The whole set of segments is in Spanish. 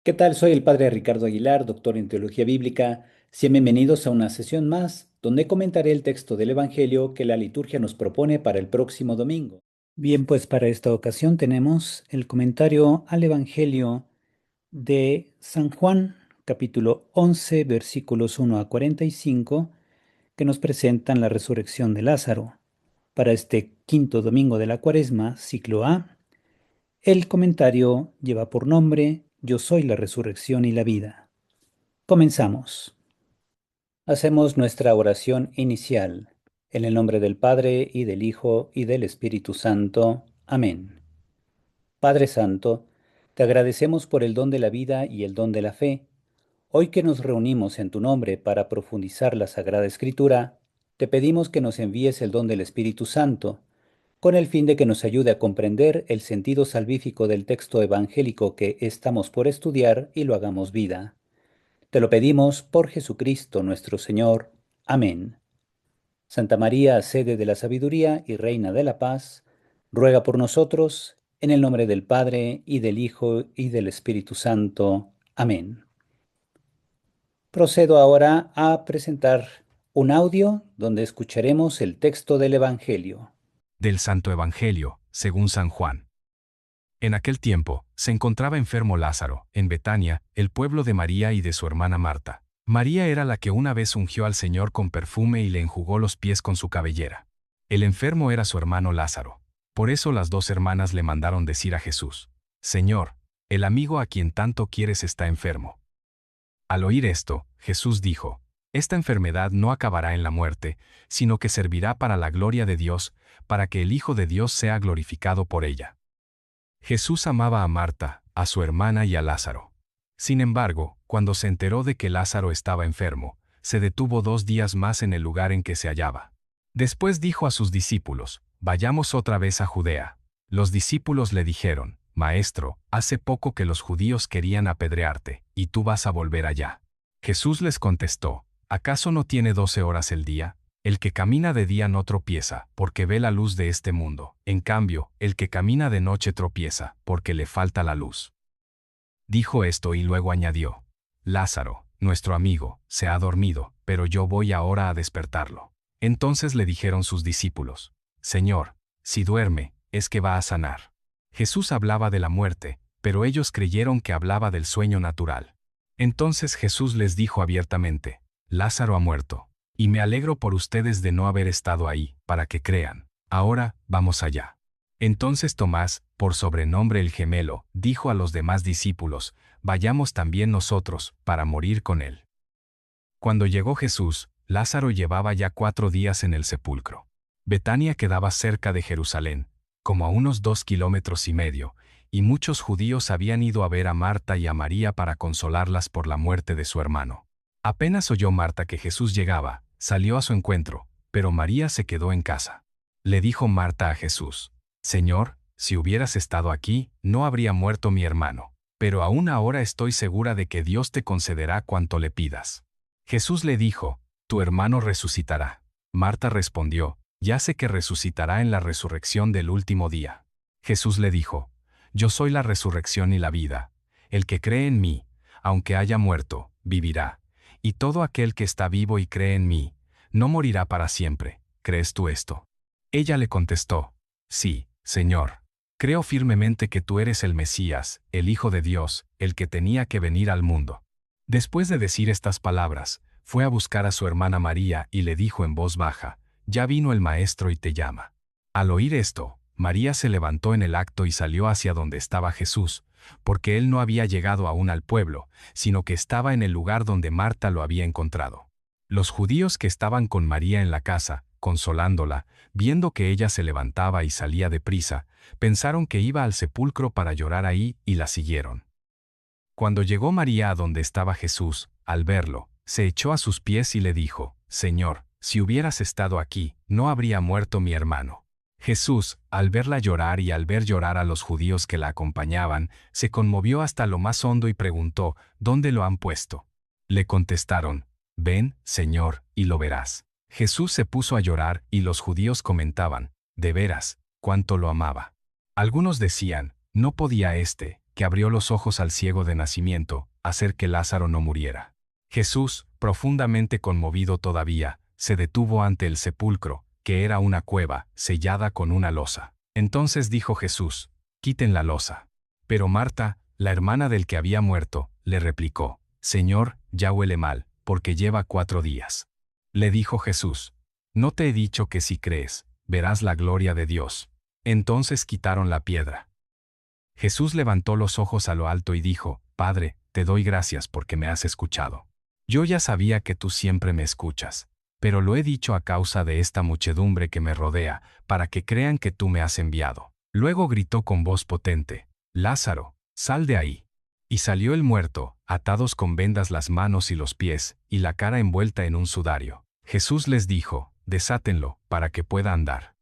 ¿Qué tal? Soy el padre Ricardo Aguilar, doctor en teología bíblica. Sean bienvenidos a una sesión más donde comentaré el texto del Evangelio que la liturgia nos propone para el próximo domingo. Bien, pues para esta ocasión tenemos el comentario al Evangelio de San Juan, capítulo 11, versículos 1 a 45, que nos presentan la resurrección de Lázaro. Para este quinto domingo de la Cuaresma, ciclo A, el comentario lleva por nombre Yo soy la resurrección y la vida. Comenzamos. Hacemos nuestra oración inicial. En el nombre del Padre, y del Hijo, y del Espíritu Santo. Amén. Padre Santo, te agradecemos por el don de la vida y el don de la fe. Hoy que nos reunimos en tu nombre para profundizar la Sagrada Escritura, te pedimos que nos envíes el don del Espíritu Santo, con el fin de que nos ayude a comprender el sentido salvífico del texto evangélico que estamos por estudiar y lo hagamos vida. Te lo pedimos por Jesucristo nuestro Señor. Amén. Santa María, sede de la sabiduría y reina de la paz, ruega por nosotros, en el nombre del Padre, y del Hijo, y del Espíritu Santo. Amén. Procedo ahora a presentar un audio donde escucharemos el texto del Evangelio. Del Santo Evangelio, según San Juan. En aquel tiempo, se encontraba enfermo Lázaro, en Betania, el pueblo de María y de su hermana Marta. María era la que una vez ungió al Señor con perfume y le enjugó los pies con su cabellera. El enfermo era su hermano Lázaro. Por eso las dos hermanas le mandaron decir a Jesús: Señor, el amigo a quien tanto quieres está enfermo. Al oír esto, Jesús dijo: Esta enfermedad no acabará en la muerte, sino que servirá para la gloria de Dios, para que el Hijo de Dios sea glorificado por ella. Jesús amaba a Marta, a su hermana y a Lázaro. Sin embargo, cuando se enteró de que Lázaro estaba enfermo, se detuvo 2 días más en el lugar en que se hallaba. Después dijo a sus discípulos: Vayamos otra vez a Judea. Los discípulos le dijeron: Maestro, hace poco que los judíos querían apedrearte, y tú vas a volver allá. Jesús les contestó: ¿Acaso no tiene 12 horas el día? El que camina de día no tropieza, porque ve la luz de este mundo. En cambio, el que camina de noche tropieza, porque le falta la luz. Dijo esto y luego añadió: Lázaro, nuestro amigo, se ha dormido, pero yo voy ahora a despertarlo. Entonces le dijeron sus discípulos: Señor, si duerme, es que va a sanar. Jesús hablaba de la muerte, pero ellos creyeron que hablaba del sueño natural. Entonces Jesús les dijo abiertamente: Lázaro ha muerto. Y me alegro por ustedes de no haber estado ahí, para que crean. Ahora, vamos allá. Entonces Tomás, por sobrenombre el gemelo, dijo a los demás discípulos: Vayamos también nosotros, para morir con él. Cuando llegó Jesús, Lázaro llevaba ya 4 días en el sepulcro. Betania quedaba cerca de Jerusalén, como a unos 2,5 kilómetros, y muchos judíos habían ido a ver a Marta y a María para consolarlas por la muerte de su hermano. Apenas oyó Marta que Jesús llegaba, salió a su encuentro, pero María se quedó en casa. Le dijo Marta a Jesús: Señor, si hubieras estado aquí, no habría muerto mi hermano, pero aún ahora estoy segura de que Dios te concederá cuanto le pidas. Jesús le dijo: Tu hermano resucitará. Marta respondió: Ya sé que resucitará en la resurrección del último día. Jesús le dijo: Yo soy la resurrección y la vida. El que cree en mí, aunque haya muerto, vivirá. Y todo aquel que está vivo y cree en mí, no morirá para siempre. ¿Crees tú esto? Ella le contestó: Sí, Señor. Creo firmemente que tú eres el Mesías, el Hijo de Dios, el que tenía que venir al mundo. Después de decir estas palabras, fue a buscar a su hermana María y le dijo en voz baja: Ya vino el Maestro y te llama. Al oír esto, María se levantó en el acto y salió hacia donde estaba Jesús, porque él no había llegado aún al pueblo, sino que estaba en el lugar donde Marta lo había encontrado. Los judíos que estaban con María en la casa, consolándola, viendo que ella se levantaba y salía deprisa, pensaron que iba al sepulcro para llorar ahí y la siguieron. Cuando llegó María a donde estaba Jesús, al verlo, se echó a sus pies y le dijo: Señor, si hubieras estado aquí, no habría muerto mi hermano. Jesús, al verla llorar y al ver llorar a los judíos que la acompañaban, se conmovió hasta lo más hondo y preguntó: ¿Dónde lo han puesto? Le contestaron: Ven, Señor, y lo verás. Jesús se puso a llorar y los judíos comentaban: De veras, cuánto lo amaba. Algunos decían: No podía que que abrió los ojos al ciego de nacimiento, hacer que Lázaro no muriera. Jesús, profundamente conmovido todavía, se detuvo ante el sepulcro, que era una cueva, sellada con una losa. Entonces dijo Jesús: «Quiten la losa». Pero Marta, la hermana del que había muerto, le replicó: «Señor, ya huele mal, porque lleva 4 días». Le dijo Jesús: «¿No te he dicho que si crees, verás la gloria de Dios?». Entonces quitaron la piedra. Jesús levantó los ojos a lo alto y dijo: «Padre, te doy gracias porque me has escuchado. Yo ya sabía que tú siempre me escuchas, pero lo he dicho a causa de esta muchedumbre que me rodea, para que crean que tú me has enviado». Luego gritó con voz potente: «Lázaro, sal de ahí». Y salió el muerto, atados con vendas las manos y los pies, y la cara envuelta en un sudario. Jesús les dijo: «Desátenlo, para que pueda andar».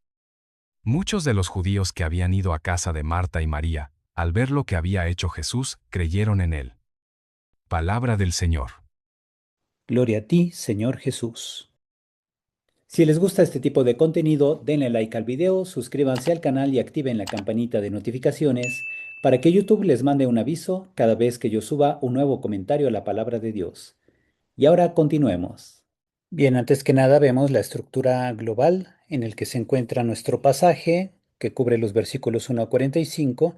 Muchos de los judíos que habían ido a casa de Marta y María, al ver lo que había hecho Jesús, creyeron en él. Palabra del Señor. Gloria a ti, Señor Jesús. Si les gusta este tipo de contenido, denle like al video, suscríbanse al canal y activen la campanita de notificaciones para que YouTube les mande un aviso cada vez que yo suba un nuevo comentario a la palabra de Dios. Y ahora continuemos. Bien, antes que nada vemos la estructura global en el que se encuentra nuestro pasaje, que cubre los versículos 1 a 45,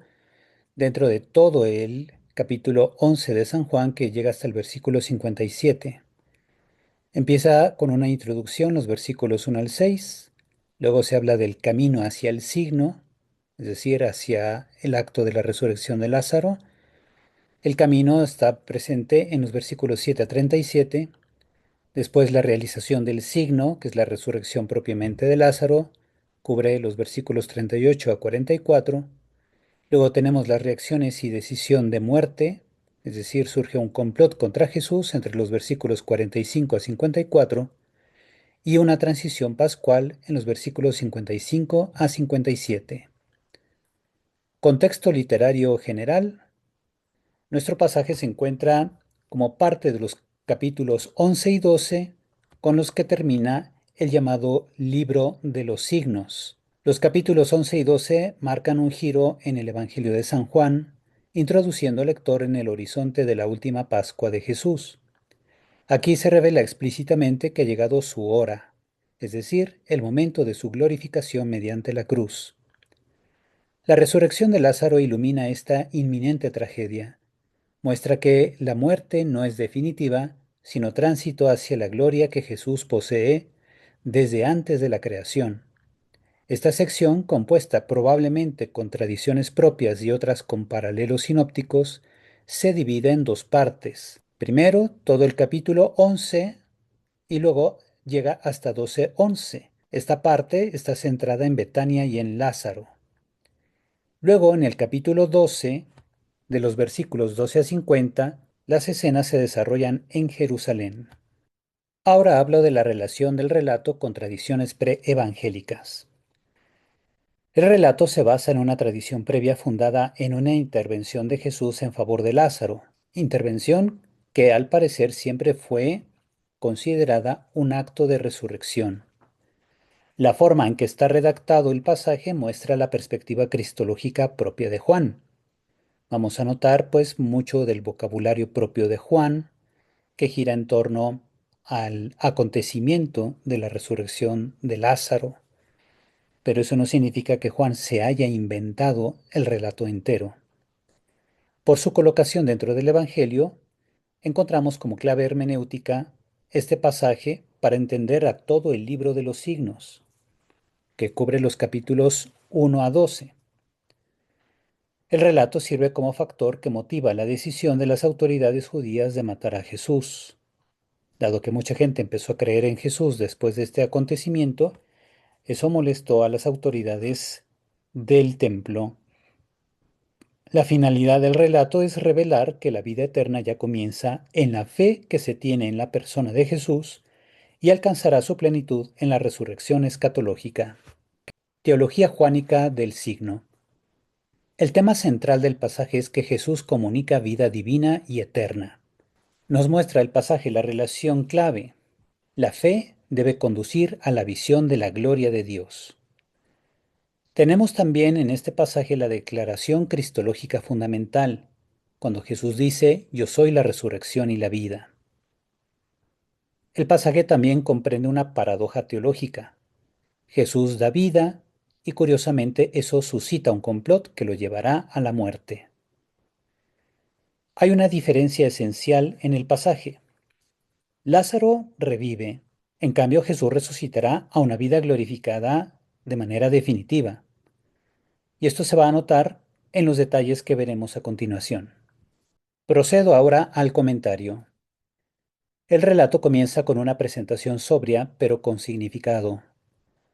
dentro de todo el capítulo 11 de San Juan, que llega hasta el versículo 57. Empieza con una introducción, los versículos 1 al 6. Luego se habla del camino hacia el signo, es decir, hacia el acto de la resurrección de Lázaro. El camino está presente en los versículos 7 a 37. Después la realización del signo, que es la resurrección propiamente de Lázaro, cubre los versículos 38 a 44. Luego tenemos las reacciones y decisión de muerte, es decir, surge un complot contra Jesús entre los versículos 45 a 54, y una transición pascual en los versículos 55 a 57. Contexto literario general. Nuestro pasaje se encuentra como parte de los capítulos 11 y 12, con los que termina el llamado Libro de los Signos. Los capítulos 11 y 12 marcan un giro en el Evangelio de San Juan, introduciendo al lector en el horizonte de la última Pascua de Jesús. Aquí se revela explícitamente que ha llegado su hora, es decir, el momento de su glorificación mediante la cruz. La resurrección de Lázaro ilumina esta inminente tragedia. Muestra que la muerte no es definitiva, sino tránsito hacia la gloria que Jesús posee desde antes de la creación. Esta sección, compuesta probablemente con tradiciones propias y otras con paralelos sinópticos, se divide en dos partes. Primero, todo el capítulo 11 y luego llega hasta 12:11. Esta parte está centrada en Betania y en Lázaro. Luego, en el capítulo 12, de los versículos 12 a 50, las escenas se desarrollan en Jerusalén. Ahora hablo de la relación del relato con tradiciones preevangélicas. El relato se basa en una tradición previa fundada en una intervención de Jesús en favor de Lázaro, intervención que al parecer siempre fue considerada un acto de resurrección. La forma en que está redactado el pasaje muestra la perspectiva cristológica propia de Juan. Vamos a notar, pues, mucho del vocabulario propio de Juan, que gira en torno al acontecimiento de la resurrección de Lázaro, pero eso no significa que Juan se haya inventado el relato entero. Por su colocación dentro del Evangelio, encontramos como clave hermenéutica este pasaje para entender a todo el libro de los signos, que cubre los capítulos 1 a 12. El relato sirve como factor que motiva la decisión de las autoridades judías de matar a Jesús. Dado que mucha gente empezó a creer en Jesús después de este acontecimiento, eso molestó a las autoridades del templo. La finalidad del relato es revelar que la vida eterna ya comienza en la fe que se tiene en la persona de Jesús y alcanzará su plenitud en la resurrección escatológica. Teología juánica del signo. El tema central del pasaje es que Jesús comunica vida divina y eterna. Nos muestra el pasaje la relación clave. La fe debe conducir a la visión de la gloria de Dios. Tenemos también en este pasaje la declaración cristológica fundamental. cuando Jesús dice, Yo soy la resurrección y la vida. El pasaje también comprende una paradoja teológica. Jesús da vida y curiosamente eso suscita un complot que lo llevará a la muerte. Hay una diferencia esencial en el pasaje. Lázaro revive, en cambio Jesús resucitará a una vida glorificada de manera definitiva. Y esto se va a notar en los detalles que veremos a continuación. Procedo ahora al comentario. El relato comienza con una presentación sobria, pero con significado.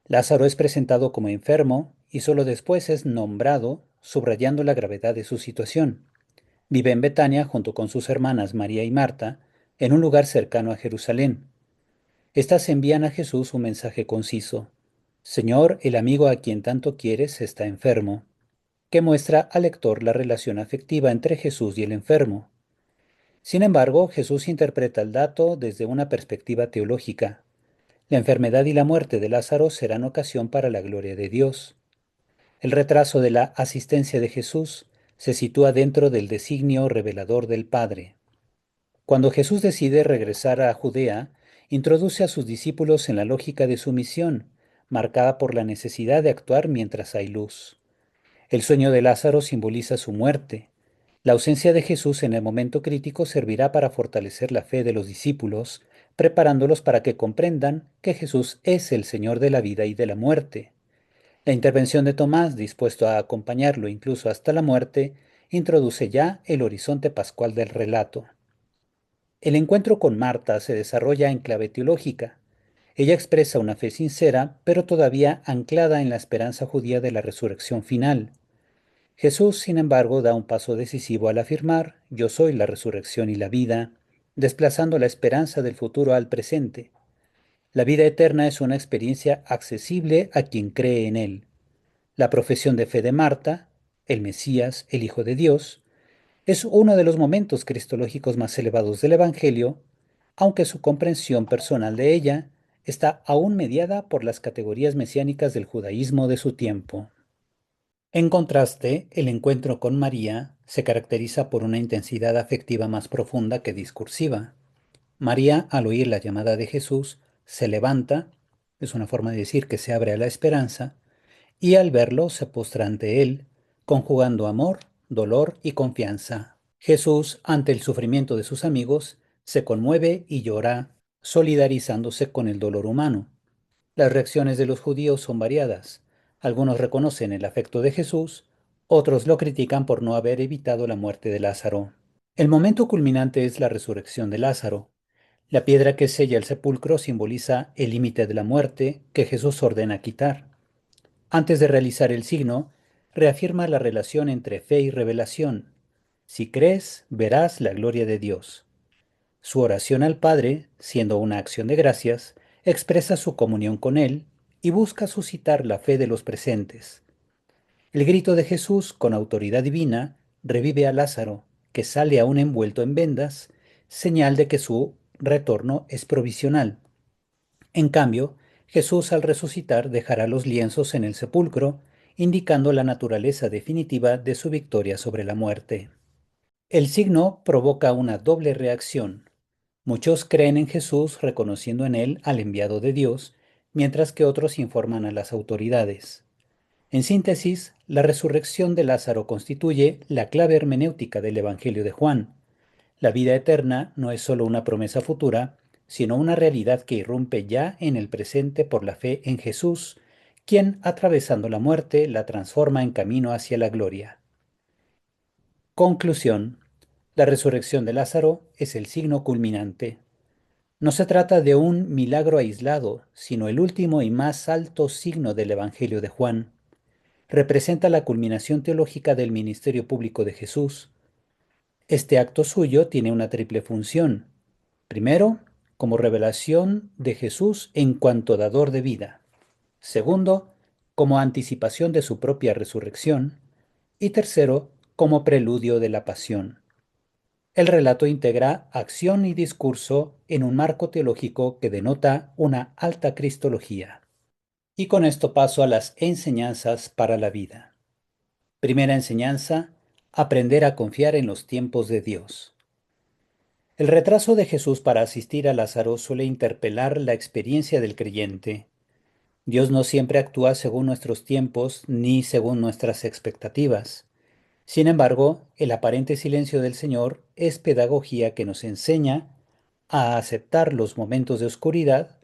Lázaro es presentado como enfermo y solo después es nombrado, subrayando la gravedad de su situación. Vive en Betania junto con sus hermanas María y Marta, en un lugar cercano a Jerusalén. Estas envían a Jesús un mensaje conciso. Señor, el amigo a quien tanto quieres está enfermo, que muestra al lector la relación afectiva entre Jesús y el enfermo. Sin embargo, Jesús interpreta el dato desde una perspectiva teológica. La enfermedad y la muerte de Lázaro serán ocasión para la gloria de Dios. El retraso de la asistencia de Jesús se sitúa dentro del designio revelador del Padre. Cuando Jesús decide regresar a Judea, introduce a sus discípulos en la lógica de su misión, marcada por la necesidad de actuar mientras hay luz. El sueño de Lázaro simboliza su muerte. La ausencia de Jesús en el momento crítico servirá para fortalecer la fe de los discípulos, preparándolos para que comprendan que Jesús es el Señor de la vida y de la muerte. La intervención de Tomás, dispuesto a acompañarlo incluso hasta la muerte, introduce ya el horizonte pascual del relato. El encuentro con Marta se desarrolla en clave teológica. Ella expresa una fe sincera, pero todavía anclada en la esperanza judía de la resurrección final. Jesús, sin embargo, da un paso decisivo al afirmar, Yo soy la resurrección y la vida, desplazando la esperanza del futuro al presente. La vida eterna es una experiencia accesible a quien cree en Él. La profesión de fe de Marta, el Mesías, el Hijo de Dios, es uno de los momentos cristológicos más elevados del Evangelio, aunque su comprensión personal de ella está aún mediada por las categorías mesiánicas del judaísmo de su tiempo. En contraste, el encuentro con María se caracteriza por una intensidad afectiva más profunda que discursiva. María, al oír la llamada de Jesús, se levanta, es una forma de decir que se abre a la esperanza, y al verlo se postra ante él, conjugando amor, dolor y confianza. Jesús, ante el sufrimiento de sus amigos, se conmueve y llora, solidarizándose con el dolor humano. Las reacciones de los judíos son variadas. Algunos reconocen el afecto de Jesús, otros lo critican por no haber evitado la muerte de Lázaro. El momento culminante es la resurrección de Lázaro. La piedra que sella el sepulcro simboliza el límite de la muerte que Jesús ordena quitar. Antes de realizar el signo, reafirma la relación entre fe y revelación. Si crees, verás la gloria de Dios. Su oración al Padre, siendo una acción de gracias, expresa su comunión con Él y busca suscitar la fe de los presentes. El grito de Jesús, con autoridad divina, revive a Lázaro, que sale aún envuelto en vendas, señal de que su retorno es provisional. En cambio, Jesús al resucitar dejará los lienzos en el sepulcro, indicando la naturaleza definitiva de su victoria sobre la muerte. El signo provoca una doble reacción. Muchos creen en Jesús reconociendo en él al enviado de Dios, mientras que otros informan a las autoridades. En síntesis, la resurrección de Lázaro constituye la clave hermenéutica del Evangelio de Juan. La vida eterna no es solo una promesa futura, sino una realidad que irrumpe ya en el presente por la fe en Jesús, quien, atravesando la muerte, la transforma en camino hacia la gloria. Conclusión. La resurrección de Lázaro es el signo culminante. No se trata de un milagro aislado, sino el último y más alto signo del Evangelio de Juan. Representa la culminación teológica del ministerio público de Jesús. Este acto suyo tiene una triple función. Primero, como revelación de Jesús en cuanto dador de vida. Segundo, como anticipación de su propia resurrección. Y tercero, como preludio de la pasión. El relato integra acción y discurso en un marco teológico que denota una alta cristología. Y con esto paso a las enseñanzas para la vida. Primera enseñanza, Aprender a confiar en los tiempos de Dios. El retraso de Jesús para asistir a Lázaro suele interpelar la experiencia del creyente. Dios no siempre actúa según nuestros tiempos ni según nuestras expectativas. Sin embargo, el aparente silencio del Señor es pedagogía que nos enseña a aceptar los momentos de oscuridad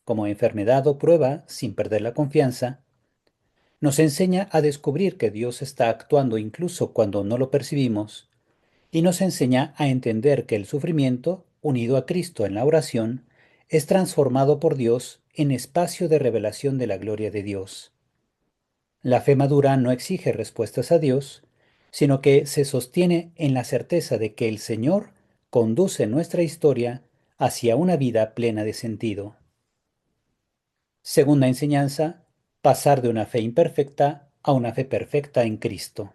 como enfermedad o prueba sin perder la confianza. Nos enseña a descubrir que Dios está actuando incluso cuando no lo percibimos y nos enseña a entender que el sufrimiento, unido a Cristo en la oración, es transformado por Dios en espacio de revelación de la gloria de Dios. La fe madura no exige respuestas a Dios, sino que se sostiene en la certeza de que el Señor conduce nuestra historia hacia una vida plena de sentido. Segunda enseñanza, pasar de una fe imperfecta a una fe perfecta en Cristo.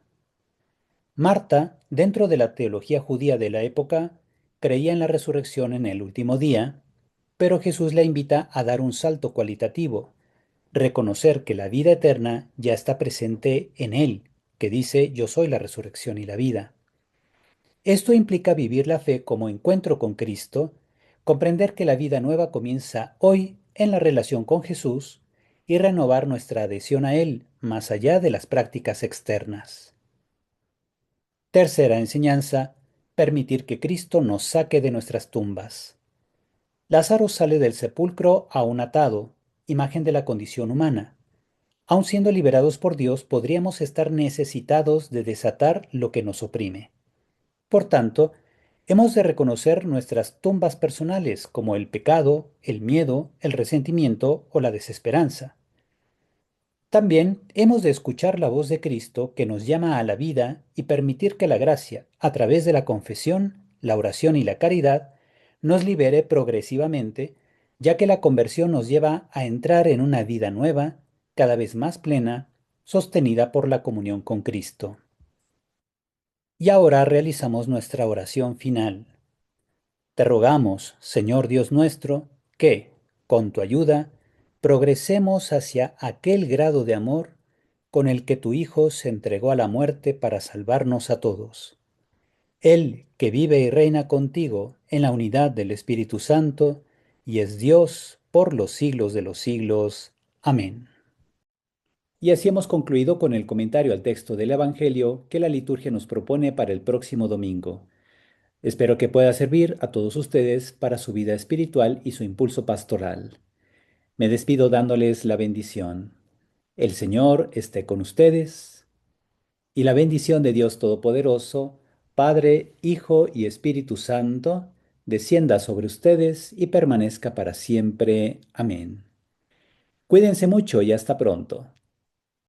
Marta, dentro de la teología judía de la época, creía en la resurrección en el último día, pero Jesús la invita a dar un salto cualitativo, reconocer que la vida eterna ya está presente en Él, que dice, yo soy la resurrección y la vida. Esto implica vivir la fe como encuentro con Cristo, comprender que la vida nueva comienza hoy en la relación con Jesús y renovar nuestra adhesión a Él más allá de las prácticas externas. Tercera enseñanza, permitir que Cristo nos saque de nuestras tumbas. Lázaro sale del sepulcro aún atado, imagen de la condición humana. Aun siendo liberados por Dios, podríamos estar necesitados de desatar lo que nos oprime. Por tanto, hemos de reconocer nuestras tumbas personales como el pecado, el miedo, el resentimiento o la desesperanza. También hemos de escuchar la voz de Cristo que nos llama a la vida y permitir que la gracia, a través de la confesión, la oración y la caridad, nos libere progresivamente, ya que la conversión nos lleva a entrar en una vida nueva, cada vez más plena, sostenida por la comunión con Cristo. Y ahora realizamos nuestra oración final. Te rogamos, Señor Dios nuestro, que, con tu ayuda, progresemos hacia aquel grado de amor con el que tu Hijo se entregó a la muerte para salvarnos a todos. Él que vive y reina contigo en la unidad del Espíritu Santo y es Dios por los siglos de los siglos. Amén. Y así hemos concluido con el comentario al texto del Evangelio que la liturgia nos propone para el próximo domingo. Espero que pueda servir a todos ustedes para su vida espiritual y su impulso pastoral. Me despido dándoles la bendición. El Señor esté con ustedes y la bendición de Dios Todopoderoso, Padre, Hijo y Espíritu Santo, descienda sobre ustedes y permanezca para siempre. Amén. Cuídense mucho y hasta pronto.